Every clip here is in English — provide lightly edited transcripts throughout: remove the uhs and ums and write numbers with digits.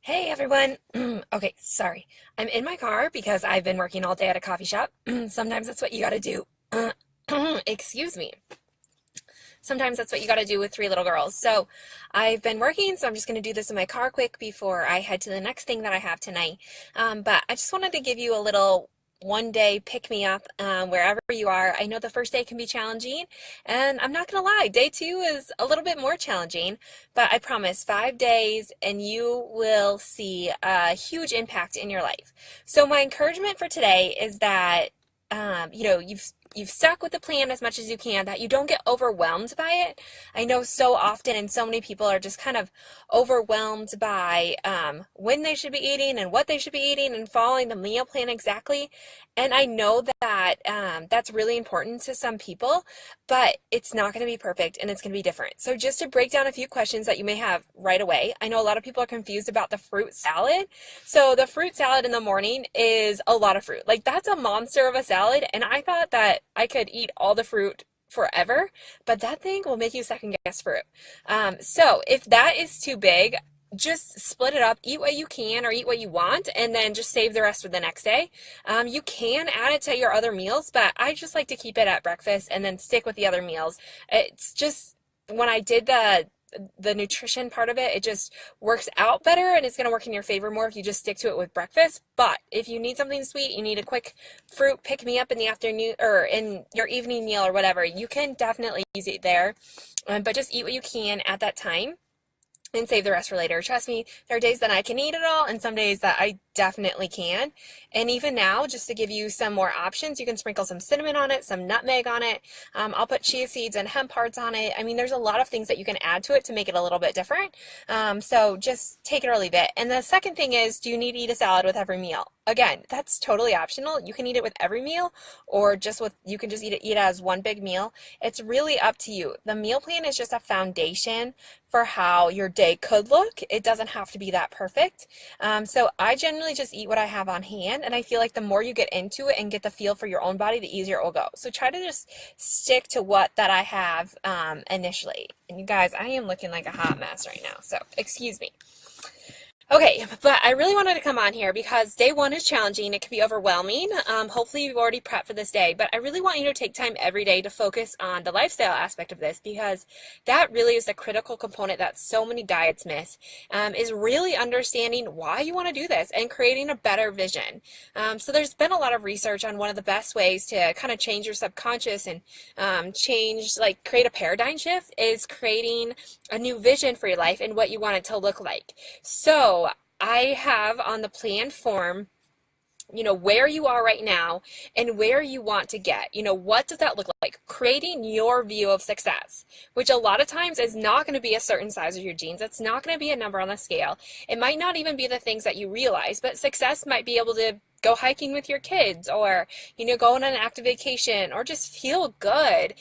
Hey everyone. Okay, sorry. I'm in my car because I've been working all day at a coffee shop. Sometimes that's what you gotta do. Excuse me. Sometimes that's what you gotta do with three little girls. So I've been working, so I'm just gonna do this in my car quick before I head to the next thing that I have tonight. But I just wanted to give you a little one day pick me up wherever you are. I know the first day can be challenging, and I'm not gonna lie, day two is a little bit more challenging, but I promise 5 days and you will see a huge impact in your life. So my encouragement for today is that you've stuck with the plan as much as you can, that you don't get overwhelmed by it. I know so often and so many people are just kind of overwhelmed by when they should be eating and what they should be eating and following the meal plan exactly. And I know that that's really important to some people, but it's not going to be perfect and it's going to be different. So just to break down a few questions that you may have right away. I know a lot of people are confused about the fruit salad. So the fruit salad in the morning is a lot of fruit. Like, that's a monster of a salad, and I thought that I could eat all the fruit forever, but that thing will make you second guess fruit. So if that is too big, just split it up, eat what you can or eat what you want, and then just save the rest for the next day. You can add it to your other meals, but I just like to keep it at breakfast and then stick with the other meals. It's just, when I did the nutrition part of it, it just works out better and it's going to work in your favor more if you just stick to it with breakfast. But if you need something sweet, you need a quick fruit pick me up in the afternoon or in your evening meal or whatever, you can definitely use it there. But just eat what you can at that time and save the rest for later. Trust me, there are days that I can eat it all and some days that I definitely can. And even now, just to give you some more options, you can sprinkle some cinnamon on it, some nutmeg on it. I'll put chia seeds and hemp hearts on it. I mean, there's a lot of things that you can add to it to make it a little bit different. So just take it or leave it. And the second thing is, do you need to eat a salad with every meal? Again, that's totally optional. You can eat it with every meal, or you can just eat it as one big meal. It's really up to you. The meal plan is just a foundation for how your day could look. It doesn't have to be that perfect. So I generally just eat what I have on hand, and I feel like the more you get into it and get the feel for your own body, the easier it will go. So try to just stick to what that I have initially. And you guys, I am looking like a hot mess right now, so excuse me. Okay, but I really wanted to come on here because day one is challenging. It can be overwhelming. Hopefully you've already prepped for this day, but I really want you to take time every day to focus on the lifestyle aspect of this, because that really is the critical component that so many diets miss, is really understanding why you want to do this and creating a better vision. So there's been a lot of research on one of the best ways to kind of change your subconscious and create a paradigm shift is creating a new vision for your life and what you want it to look like. So I have on the plan form, where you are right now and where you want to get. What does that look like? Creating your view of success, which a lot of times is not going to be a certain size of your jeans. It's not going to be a number on the scale. It might not even be the things that you realize, but success might be able to go hiking with your kids, or go on an active vacation, or just feel good,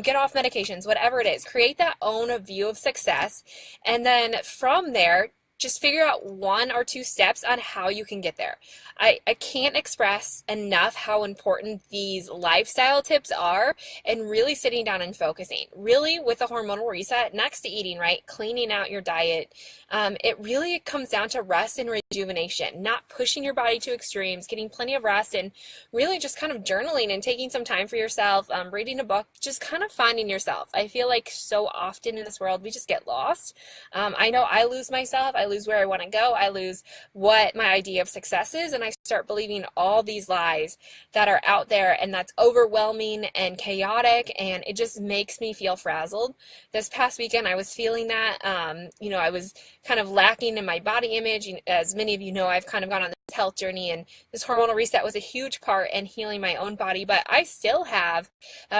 get off medications, whatever it is. Create that own view of success, and then from there, just figure out 1 or 2 steps on how you can get there. I can't express enough how important these lifestyle tips are, and really sitting down and focusing. Really, with a hormonal reset, next to eating right, cleaning out your diet, it really comes down to rest and rejuvenation, not pushing your body to extremes, getting plenty of rest, and really just kind of journaling and taking some time for yourself, reading a book, just kind of finding yourself. I feel like so often in this world, we just get lost. I know I lose myself. I lose where I want to go. I lose what my idea of success is, and I start believing all these lies that are out there, and that's overwhelming and chaotic, and it just makes me feel frazzled. This past weekend, I was feeling that. I was kind of lacking in my body image. As many of you know, I've kind of gone on this health journey, and this hormonal reset was a huge part in healing my own body, but I still have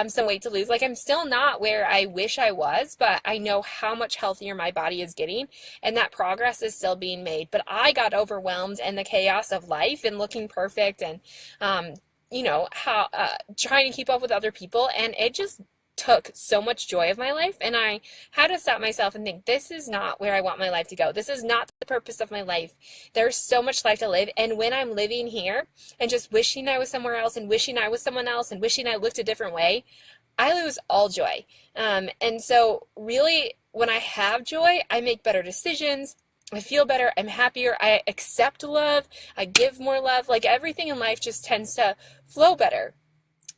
some weight to lose. Like, I'm still not where I wish I was, but I know how much healthier my body is getting, and that progress is still being made. But I got overwhelmed in the chaos of life and looking perfect, and trying to keep up with other people, and it just took so much joy of my life, and I had to stop myself and think, this is not where I want my life to go. This is not the purpose of my life. There's so much life to live, and when I'm living here and just wishing I was somewhere else and wishing I was someone else and wishing I looked a different way, I lose all joy. And so really, when I have joy, I make better decisions. I feel better, I'm happier, I accept love, I give more love. Like everything in life just tends to flow better.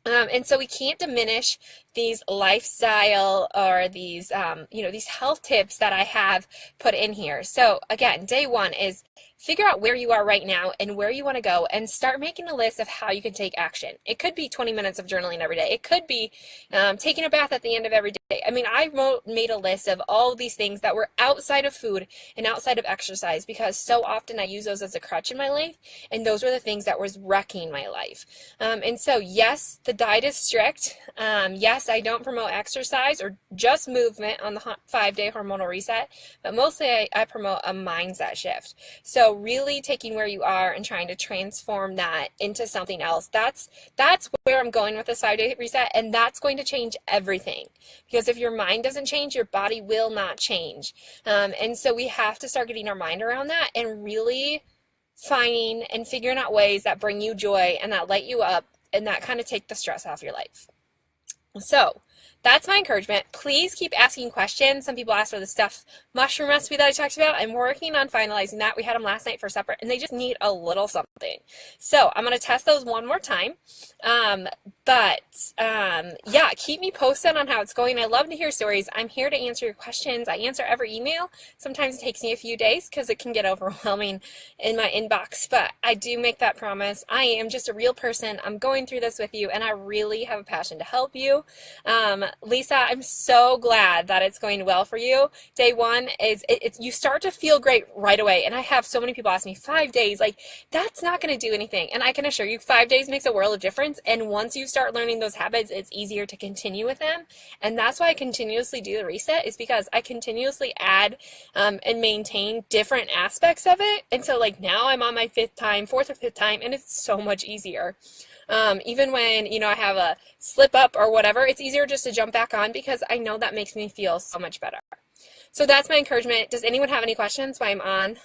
And so we can't diminish these lifestyle or these, these health tips that I have put in here. So again, day one is figure out where you are right now and where you want to go and start making a list of how you can take action. It could be 20 minutes of journaling every day. It could be taking a bath at the end of every day. I mean, made a list of all of these things that were outside of food and outside of exercise because so often I use those as a crutch in my life, and those were the things that was wrecking my life. And so, yes, the diet is strict. Yes, I don't promote exercise or just movement on the 5-day hormonal reset, but mostly I promote a mindset shift. So really taking where you are and trying to transform that into something else. That's where I'm going with this 5-day reset, and that's going to change everything. Because if your mind doesn't change, your body will not change. And so we have to start getting our mind around that and really finding and figuring out ways that bring you joy and that light you up and that kind of take the stress off your life. So that's my encouragement. Please keep asking questions. Some people ask for the stuffed mushroom recipe that I talked about. I'm working on finalizing that. We had them last night for supper, and they just need a little something. So I'm going to test those one more time. Yeah, keep me posted on how it's going. I love to hear stories. I'm here to answer your questions. I answer every email. Sometimes it takes me a few days because it can get overwhelming in my inbox, but I do make that promise. I am just a real person. I'm going through this with you, and I really have a passion to help you. Lisa, I'm so glad that it's going well for you. Day one is you start to feel great right away. And I have so many people ask me 5 days, like that's not going to do anything. And I can assure you 5 days makes a world of difference. And once you start learning those habits, it's easier to continue with them. And that's why I continuously do the reset, is because I continuously add and maintain different aspects of it. And so like now I'm on my 4th or 5th time, and it's so much easier. Even when, I have a slip up or whatever, it's easier just to jump back on because I know that makes me feel so much better. So that's my encouragement. Does anyone have any questions while I'm on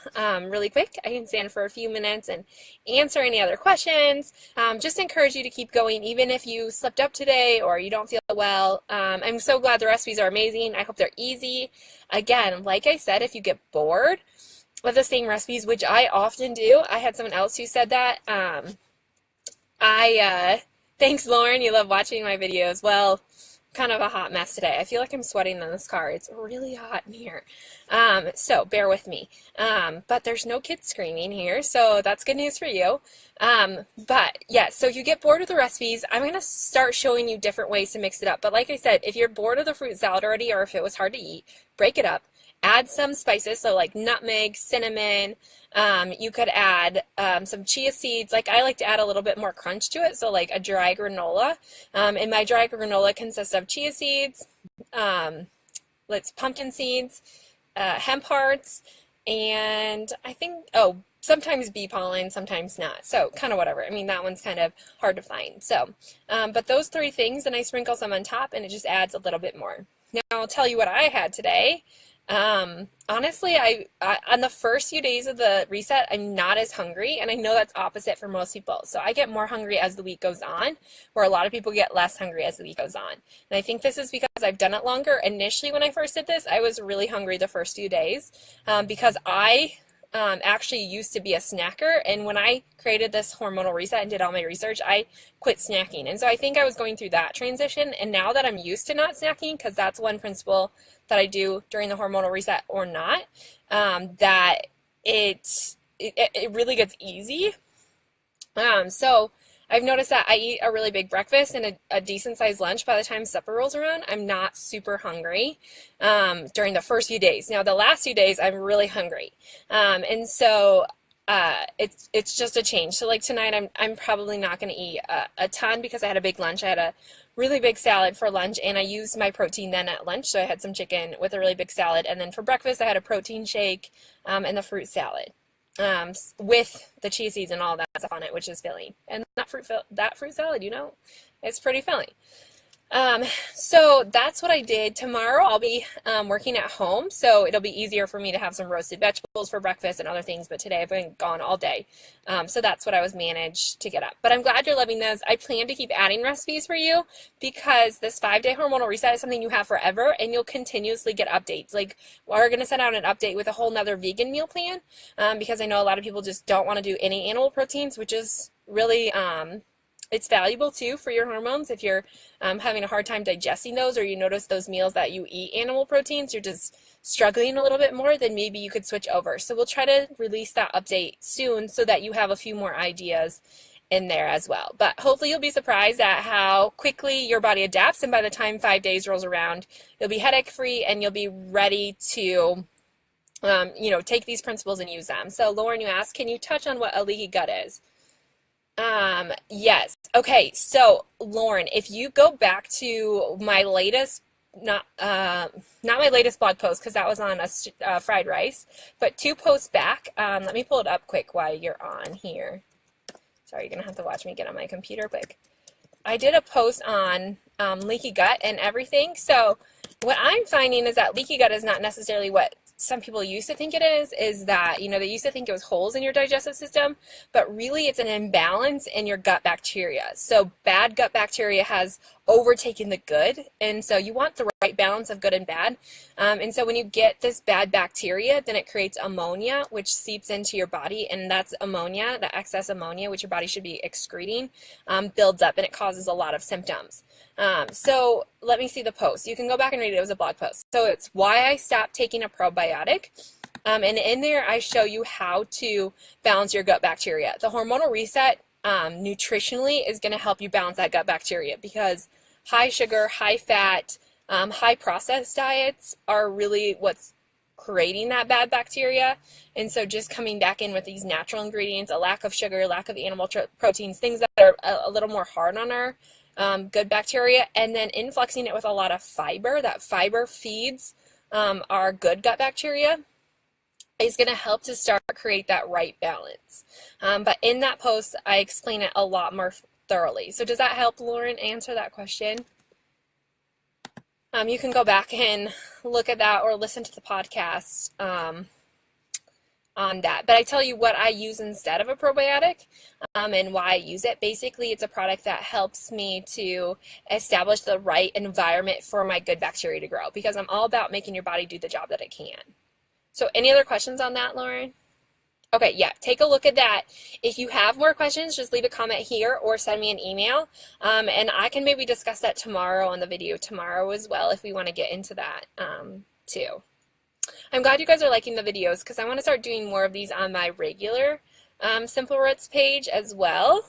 really quick? I can stand for a few minutes and answer any other questions. Just encourage you to keep going even if you slipped up today or you don't feel well. I'm so glad the recipes are amazing. I hope they're easy. Again, like I said, if you get bored with the same recipes, which I often do, I had someone else who said that. Thanks Lauren, you love watching my videos. Well, kind of a hot mess today. I feel like I'm sweating in this car. It's really hot in here. So bear with me. But there's no kids screaming here, so that's good news for you. But yeah, so if you get bored with the recipes, I'm going to start showing you different ways to mix it up. But like I said, if you're bored of the fruit salad already, or if it was hard to eat, break it up. Add some spices, so like nutmeg, cinnamon. You could add some chia seeds. Like I like to add a little bit more crunch to it, so like a dry granola. And my dry granola consists of chia seeds, pumpkin seeds, hemp hearts, and I think, sometimes bee pollen, sometimes not. So kind of whatever. I mean, that one's kind of hard to find. So, but those 3 things, and I sprinkle some on top, and it just adds a little bit more. Now I'll tell you what I had today. Honestly, I on the first few days of the reset, I'm not as hungry, and I know that's opposite for most people. So I get more hungry as the week goes on, where a lot of people get less hungry as the week goes on. And I think this is because I've done it longer. Initially, when I first did this, I was really hungry the first few days, because I actually used to be a snacker, and when I created this hormonal reset and did all my research, I quit snacking. And so I think I was going through that transition, and now that I'm used to not snacking, because that's one principle that I do during the hormonal reset or not, that it really gets easy. So I've noticed that I eat a really big breakfast and a decent sized lunch. By the time supper rolls around, I'm not super hungry during the first few days. Now, the last few days, I'm really hungry. And so it's just a change. So like tonight, I'm probably not going to eat a ton because I had a big lunch. I had a really big salad for lunch, and I used my protein then at lunch. So I had some chicken with a really big salad. And then for breakfast, I had a protein shake and the fruit salad. With the chia seeds and all that stuff on it, which is filling. And that fruit salad, it's pretty filling. Um, so that's what I did. Tomorrow I'll be working at home, so it'll be easier for me to have some roasted vegetables for breakfast and other things, but today I've been gone all day. So that's what I was managed to get up. But I'm glad you're loving this. I plan to keep adding recipes for you because this 5-day hormonal reset is something you have forever and you'll continuously get updates. Like we're going to send out an update with a whole nother vegan meal plan because I know a lot of people just don't want to do any animal proteins, which is really it's valuable too for your hormones. If you're having a hard time digesting those, or you notice those meals that you eat animal proteins, you're just struggling a little bit more, then maybe you could switch over. So we'll try to release that update soon so that you have a few more ideas in there as well. But hopefully you'll be surprised at how quickly your body adapts, and by the time 5 days rolls around, you'll be headache free and you'll be ready to take these principles and use them. So Lauren, you asked, can you touch on what a leaky gut is? Yes. Okay. So Lauren, if you go back to my latest, not my latest blog post, because that was on fried rice, but 2 posts back, let me pull it up quick while you're on here. Sorry, you're going to have to watch me get on my computer quick. I did a post on leaky gut and everything. So what I'm finding is that leaky gut is not necessarily what some people used to think it is that, they used to think it was holes in your digestive system, but really it's an imbalance in your gut bacteria. So bad gut bacteria has overtaken the good, and so you want the right balance of good and bad. And so when you get this bad bacteria, then it creates ammonia, which seeps into your body, and that's ammonia, the excess ammonia, which your body should be excreting, builds up, and it causes a lot of symptoms. So let me see the post. You can go back and read it. It was a blog post. So it's why I stopped taking a probiotic. And in there, I show you how to balance your gut bacteria. The hormonal reset nutritionally is going to help you balance that gut bacteria, because high sugar, high fat, high processed diets are really what's creating that bad bacteria. And so just coming back in with these natural ingredients, a lack of sugar, lack of animal proteins, things that are a little more hard on our good bacteria, and then influxing it with a lot of fiber. That fiber feeds our good gut bacteria, is going to help to start create that right balance. But in that post, I explain it a lot more thoroughly. So does that help, Lauren, answer that question? You can go back and look at that or listen to the podcast on that. But I tell you what I use instead of a probiotic and why I use it. Basically, it's a product that helps me to establish the right environment for my good bacteria to grow, because I'm all about making your body do the job that it can. So any other questions on that, Lauren? Okay, yeah, take a look at that. If you have more questions, just leave a comment here or send me an email, and I can maybe discuss that tomorrow on the video tomorrow as well, if we want to get into that too. I'm glad you guys are liking the videos, because I want to start doing more of these on my regular Simple Roots page as well.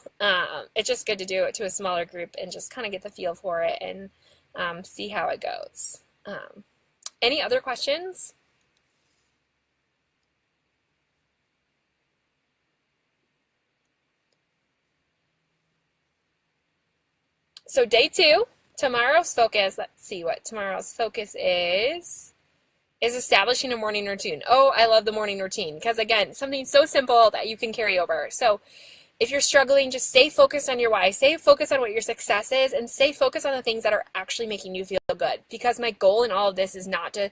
It's just good to do it to a smaller group and just kind of get the feel for it and see how it goes. Any other questions? So day 2, tomorrow's focus, let's see what tomorrow's focus is establishing a morning routine. Oh, I love the morning routine, because again, something so simple that you can carry over. So if you're struggling, just stay focused on your why, stay focused on what your success is, and stay focused on the things that are actually making you feel good. Because my goal in all of this is not to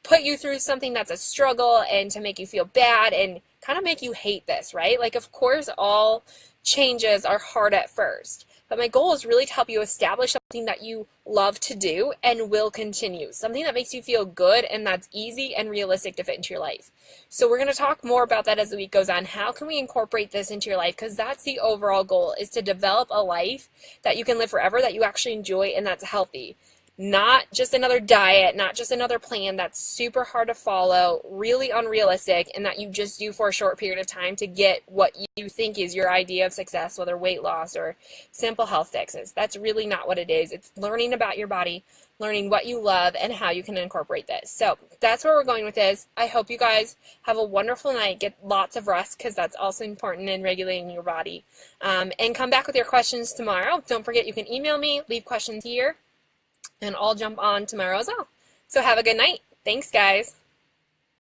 put you through something that's a struggle and to make you feel bad and kind of make you hate this, right? Like, of course, all changes are hard at first. But my goal is really to help you establish something that you love to do and will continue. Something that makes you feel good and that's easy and realistic to fit into your life. So we're going to talk more about that as the week goes on. How can we incorporate this into your life? Because that's the overall goal, is to develop a life that you can live forever, that you actually enjoy, and that's healthy. Not just another diet, not just another plan that's super hard to follow, really unrealistic, and that you just do for a short period of time to get what you think is your idea of success, whether weight loss or simple health fixes. That's really not what it is. It's learning about your body, learning what you love, and how you can incorporate this. So that's where we're going with this. I hope you guys have a wonderful night. Get lots of rest, because that's also important in regulating your body. And come back with your questions tomorrow. Don't forget, you can email me, leave questions here, and I'll jump on tomorrow as well. So have a good night. Thanks, guys.